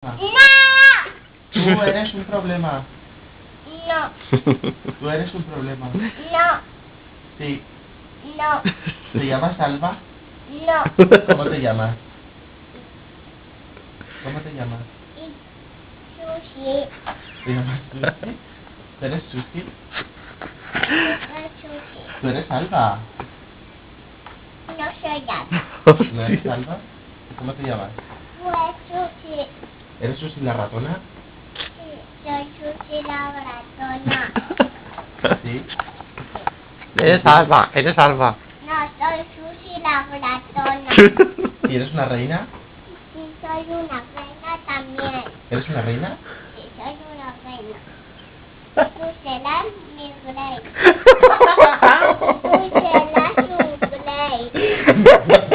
¡No! Tú eres un problema. No. Tú eres un problema. No. Sí. No. ¿Te llamas Alba? No. ¿Cómo te llamas? ¿Cómo te llamas? Sushi. ¿Te llamas Sushi? ¿Tú eres Sushi? Sushi. ¿Tú eres Alba? No soy Alba. ¿No eres Alba? ¿Cómo te llamas? Pues Sushi. ¿Eres Sushi la ratona? Sí, soy Sushi la ratona. Sí. Eres Alba, eres Alba. No, soy Sushi la ratona. ¿Y eres una reina? Sí, soy una reina también. ¿Eres una reina? Sí, soy una reina. Tú serás mi rey. Tú serás un rey.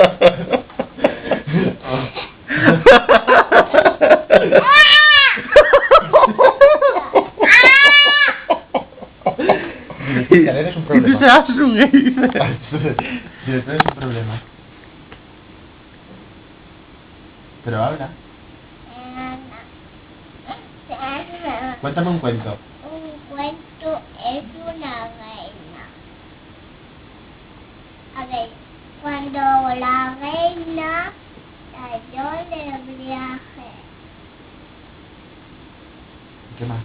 Dile, eres un Y tú problema. serás un gay. Dile, tú eres un problema. Pero habla. Cuéntame un cuento. Un cuento es una reina. A ver, cuando la reina salió de viaje, ¿Qué más?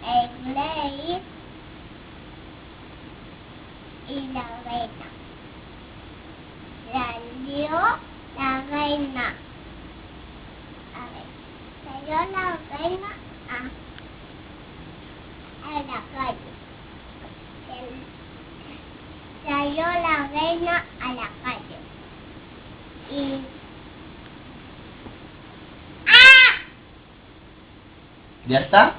el rey y la reina. Salió la reina. A ver, salió la reina a la calle. Salió la reina a la calle. Y... ¡Ah! ¿Ya está?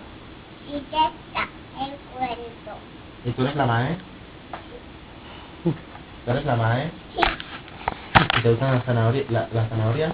Y ya está el cuento. ¿Y tú eres la Mae? ¿Tú eres la Mae? Sí. ¿Y te gustan las zanahorias?